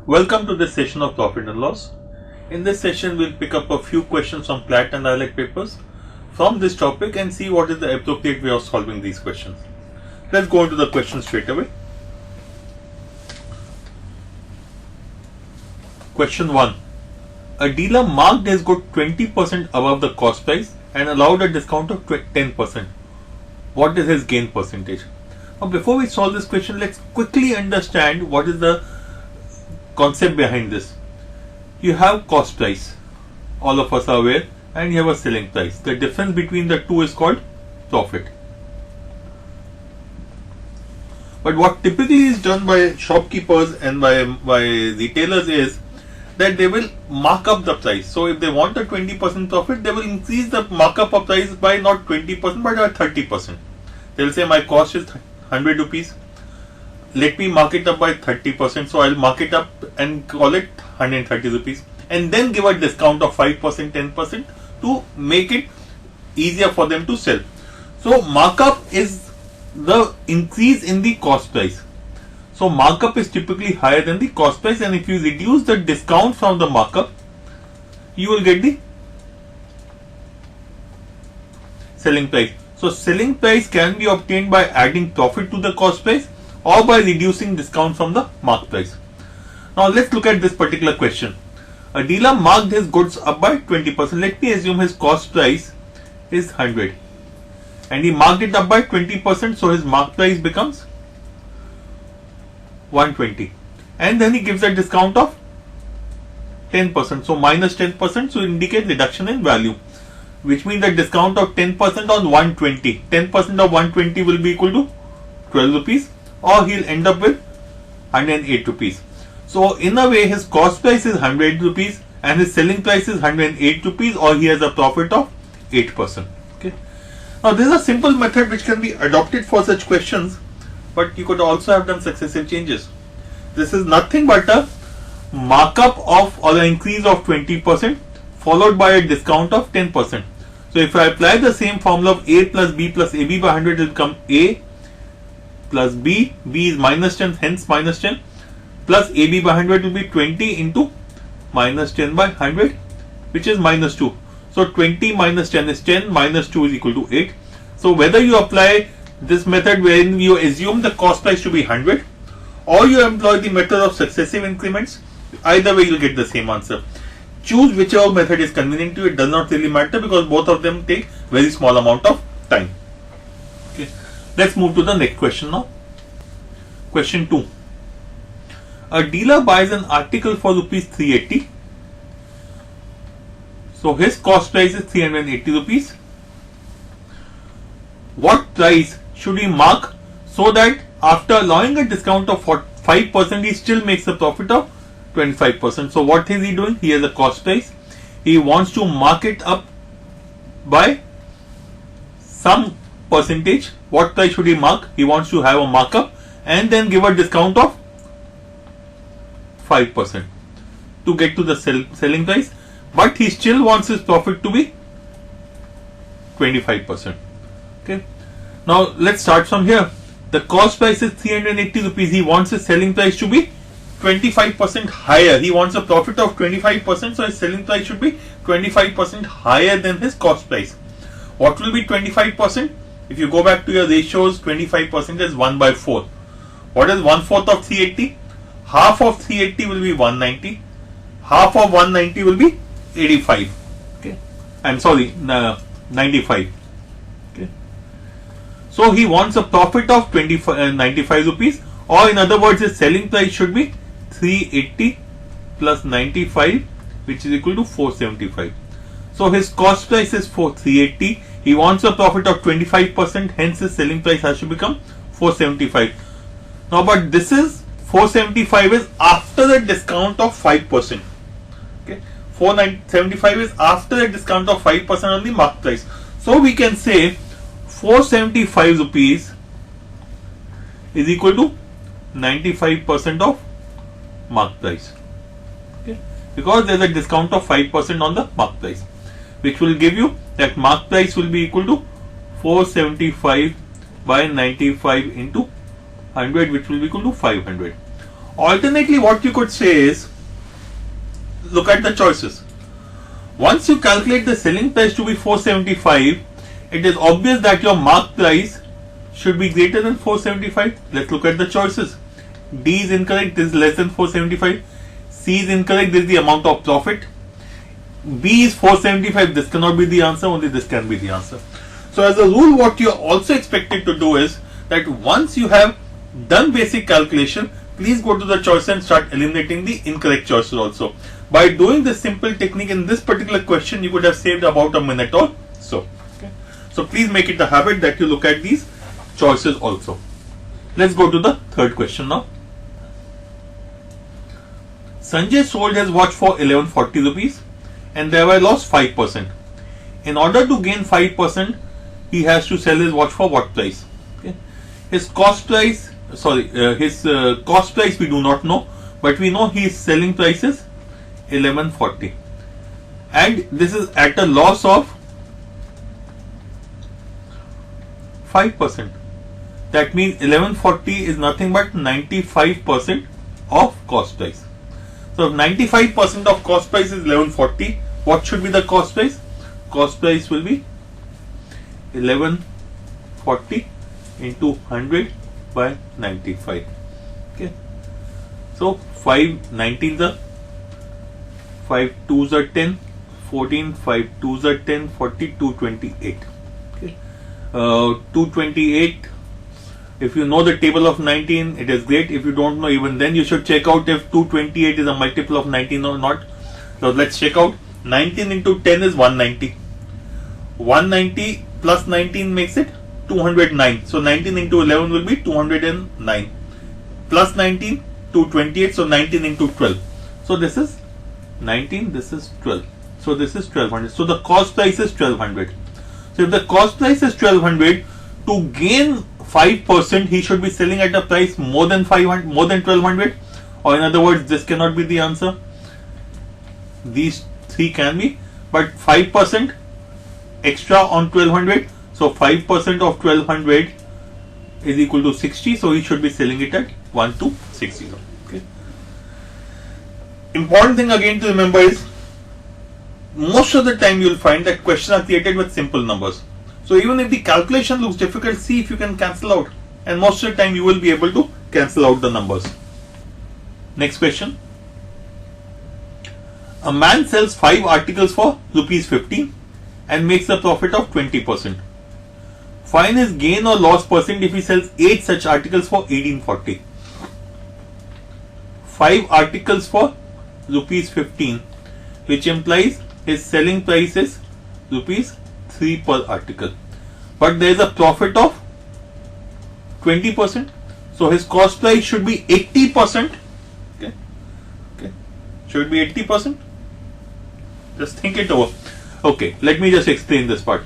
Welcome to this session of Profit and Loss. In this session, we'll pick up a few questions from CLAT and ILEC papers from this topic and see what is the appropriate way of solving these questions. Let's go into the question straight away. Question 1. A dealer marked his good 20% above the cost price and allowed a discount of 10%. What is his gain percentage? Now, before we solve this question, let's quickly understand what is the concept behind this. You have cost price, all of us are aware, and you have a selling price. The difference between the two is called profit. But what typically is done by shopkeepers and by retailers is that they will mark up the price. So if they want a 20% profit, they will increase the markup of price by not 20% but by 30%. They will say my cost is 100 rupees. Let me mark it up by 30%. So I'll mark it up and call it 130 rupees. And then give a discount of 5%, 10% to make it easier for them to sell. So markup is the increase in the cost price. So markup is typically higher than the cost price, and if you reduce the discount from the markup, you will get the selling price. So selling price can be obtained by adding profit to the cost price or by reducing discount from the mark price. Now let's look at this particular question. A dealer marked his goods up by 20%. Let me assume his cost price is 100 and he marked it up by 20%, so his mark price becomes 120, and then he gives a discount of 10%, so minus 10%, so indicate reduction in value, which means the discount of 10% on 120. 10% of 120 will be equal to 12 rupees, or he'll end up with 108 rupees. So in a way, his cost price is 100 rupees and his selling price is 108 rupees, or he has a profit of 8%. Okay. Now this is a simple method which can be adopted for such questions, but you could also have done successive changes. This is nothing but a markup of or an increase of 20% followed by a discount of 10%. So if I apply the same formula of A plus B plus AB by 100, it will become A plus B. B is minus 10, hence minus 10, plus AB by 100 will be 20 into minus 10 by 100, which is minus 2. So 20 minus 10 is 10, minus 2 is equal to 8. So whether you apply this method wherein you assume the cost price to be 100 or you employ the method of successive increments, either way you will get the same answer. Choose whichever method is convenient to you. It does not really matter because both of them take very small amount of time. Okay. Let's move to the next question now. Question 2. A dealer buys an article for rupees 380. So his cost price is 380 rupees. What price should he mark so that after allowing a discount of 5%, he still makes a profit of 25%? So what is he doing? He has a cost price. He wants to mark it up by some percentage. What price should he mark? He wants to have a markup and then give a discount of 5% to get to the selling price, but he still wants his profit to be 25%. Okay. Now let's start from here. The cost price is 380 rupees. He wants his selling price to be 25% higher. He wants a profit of 25%, so his selling price should be 25% higher than his cost price. What will be 25%? If you go back to your ratios, 25% is 1 by 4. What is 1/4 of 380? Half of 380 will be 190. Half of 190 will be 85. Okay. I'm sorry, 95. Okay. So he wants a profit of 95 rupees, or in other words, his selling price should be 380 plus 95, which is equal to 475. So his cost price is 380. He wants a profit of 25%, hence his selling price has to become 475. Now, but this is 475 is after the discount of 5%. Okay, 475 is after a discount of 5% on the mark price. So we can say 475 rupees is equal to 95% of mark price. Okay, because there is a discount of 5% on the mark price, which will give you that mark price will be equal to 475 by 95 into 100, which will be equal to 500. Alternately, what you could say is, look at the choices. Once you calculate the selling price to be 475, it is obvious that your mark price should be greater than 475. Let's look at the choices. D is incorrect, this is less than 475. C is incorrect, this is the amount of profit. B is 475, this cannot be the answer, only this can be the answer. So as a rule, what you are also expected to do is that once you have done basic calculation, please go to the choice and start eliminating the incorrect choices also. By doing this simple technique in this particular question, you could have saved about a minute or so. Okay. So please make it a habit that you look at these choices also. Let's go to the third question now. Sanjay sold his watch for 1140 rupees and thereby lost 5%. In order to gain 5%, he has to sell his watch for what price? Okay. His cost price, cost price we do not know, but we know his selling price is 1140, and this is at a loss of 5%. That means 1140 is nothing but 95% of cost price. So if 95% of cost price is 1140, what should be the cost price? Cost price will be 1140 into 100 by 95. Okay. So 5 19s are 5 2s are 10, 14, 5 2s are 10, 40, 228. Okay. 228. If you know the table of 19, it is great. If you don't know, even then you should check out if 228 is a multiple of 19 or not. So let's check out. 19 into 10 is 190. 190 plus 19 makes it 209. So 19 into 11 will be 209. Plus 19, 228. So 19 into 12. So this is 19, this is 12. So this is 1200. So the cost price is 1200. So if the cost price is 1200, to gain 5%, he should be selling at a price more than 500, more than 1200. Or in other words, this cannot be the answer. These three can be, but 5% extra on 1200. So 5% of 1200 is equal to 60. So he should be selling it at 1260. Okay. Important thing again to remember is, most of the time you will find that questions are created with simple numbers. So even if the calculation looks difficult, see if you can cancel out, and most of the time you will be able to cancel out the numbers. Next question. A man sells 5 articles for rupees 15 and makes a profit of 20%. Find his gain or loss percent if he sells 8 such articles for 1840. 5 articles for rupees 15, which implies his selling price is rupees 3 per article, but there is a profit of 20%. So his cost price should be 80%. Okay, should be 80%. Just think it over. Okay, let me just explain this part.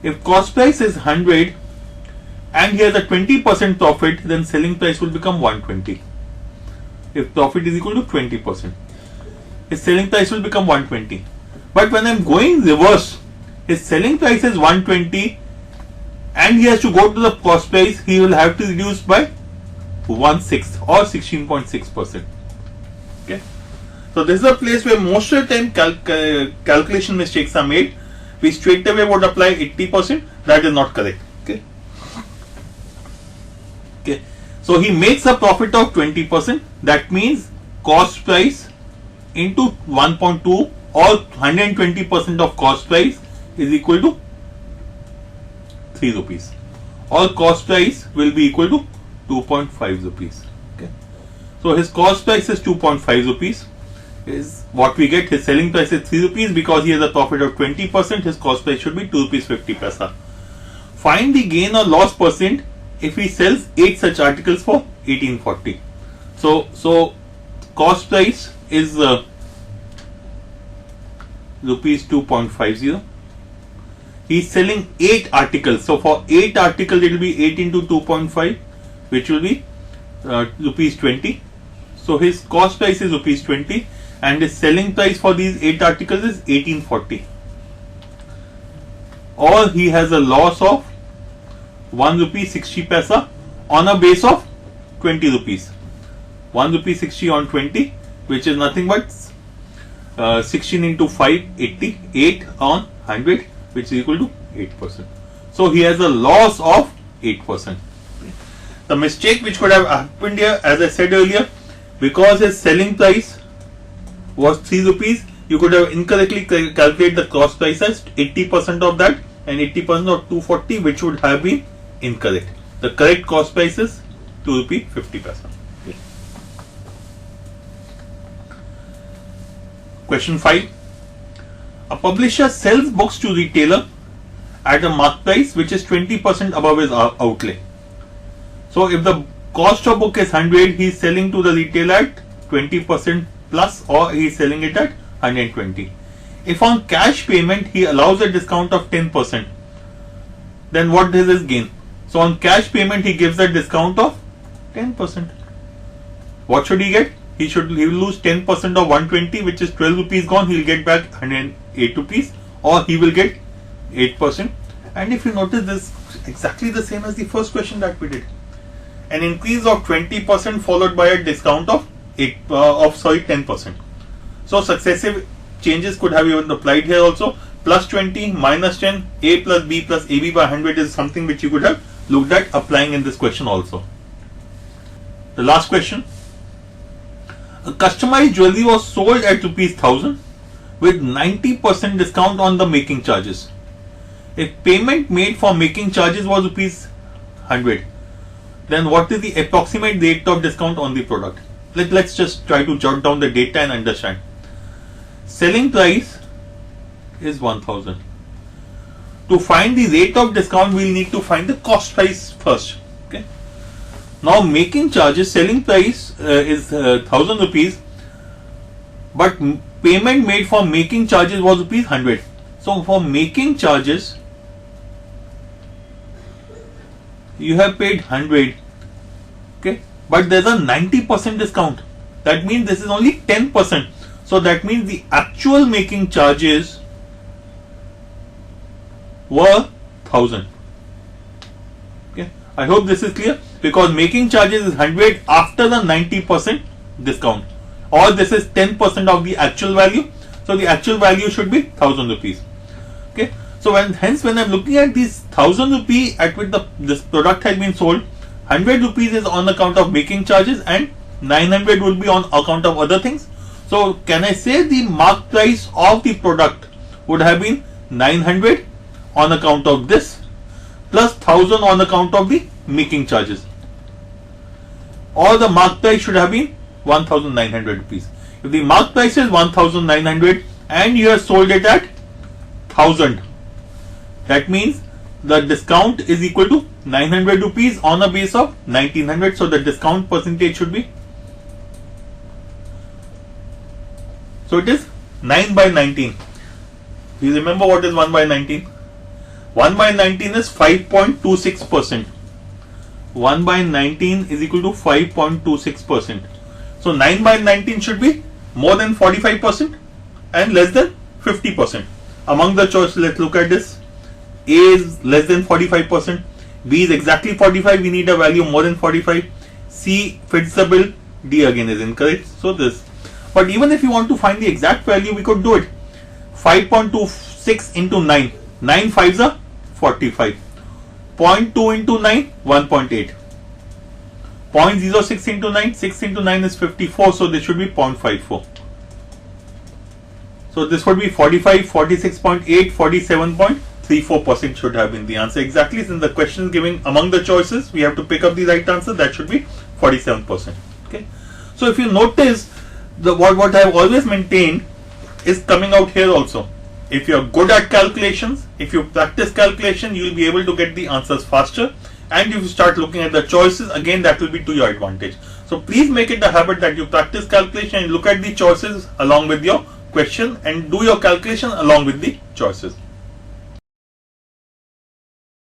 If cost price is 100 and he has a 20% profit, then selling price will become 120. If profit is equal to 20%, his selling price will become 120. But when I am going reverse, his selling price is 120 and he has to go to the cost price, he will have to reduce by 1/6 or 16.6%. Okay. So this is a place where most of the time calculation mistakes are made. We straight away would apply 80%. That is not correct. Okay. Okay. So he makes a profit of 20%. That means cost price into 1.2 or 120% of cost price is equal to 3 rupees. Or cost price will be equal to 2.5 rupees. Okay. So his cost price is 2.5 rupees. Is what we get. His selling price is 3 rupees because he has a profit of 20%. His cost price should be 2 rupees 50 paisa. Find the gain or loss percent if he sells 8 such articles for 1840. So cost price is rupees 2.50. He is selling 8 articles. So for 8 articles, it will be 8 into 2.5, which will be rupees 20. So his cost price is rupees 20 and his selling price for these 8 articles is 1840. Or he has a loss of 1 rupee 60 paisa on a base of 20 rupees. 1 rupee 60 on 20, which is nothing but 16 into 5, 80, 8 on 100, which is equal to 8%. So he has a loss of 8%. The mistake which could have happened here, as I said earlier, because his selling price was 3 rupees, you could have incorrectly calculated the cost price as 80% of that and 80% of 240, which would have been incorrect. The correct cost price is 2 rupee 50 paisa. Question 5. A publisher sells books to retailer at a mark price which is 20% above his outlay. So if the cost of book is 100, he is selling to the retailer at 20% plus, or he is selling it at 120. If on cash payment he allows a discount of 10%, then what is his gain? So on cash payment he gives a discount of 10%. What should he get? He will lose 10% of 120, which is 12 rupees gone. He will get back 108 rupees, or he will get 8%. And if you notice, this is exactly the same as the first question that we did. An increase of 20% followed by a discount of 10%. So successive changes could have even applied here also. Plus 20, minus 10, A plus B plus AB by 100 is something which you could have looked at applying in this question also. The last question. A customized jewelry was sold at rupees 1000 with 90% discount on the making charges. If payment made for making charges was rupees 100, then what is the approximate rate of discount on the product? Let's just try to jot down the data and understand. Selling price is 1000. To find the rate of discount, we will need to find the cost price first. Okay. Now making charges, selling price is 1000 rupees, but payment made for making charges was rupees 100. So for making charges, you have paid 100, okay, but there's a 90% discount. That means this is only 10%. So that means the actual making charges were 1000. Okay, I hope this is clear, because making charges is 100 after the 90% discount, or this is 10% of the actual value. So the actual value should be 1000 rupees. Okay. So hence when I am looking at this 1000 rupee at which this product has been sold, 100 rupees is on account of making charges and 900 will be on account of other things. So can I say the mark price of the product would have been 900 on account of this plus 1000 on account of the making charges, or the mark price should have been 1900 rupees. If the mark price is 1900 and you have sold it at 1000, that means the discount is equal to 900 rupees on a base of 1900. So the discount percentage should be, so it is 9 by 19. You remember what is 1 by 19? 1 by 19 is 5.26%. 1 by 19 is equal to 5.26%. So 9 by 19 should be more than 45% and less than 50%. Among the choices, let's look at this. A is less than 45%, B is exactly 45, we need a value more than 45, C fits the bill, D again is incorrect. So this, but even if you want to find the exact value, we could do it. 5.26 into 9, 9 5s are 45, 0.2 into 9, 1.8, 0.06 into 9, 6 into 9 is 54, so this should be 0.54. So this would be 45, 46.8, 47.34% should have been the answer exactly. Since the question is giving among the choices, we have to pick up the right answer. That should be 47%. Okay. So if you notice, what I have always maintained is coming out here also. If you are good at calculations, if you practice calculation, you will be able to get the answers faster. And if you start looking at the choices, again that will be to your advantage. So please make it a habit that you practice calculation and look at the choices along with your question and do your calculation along with the choices.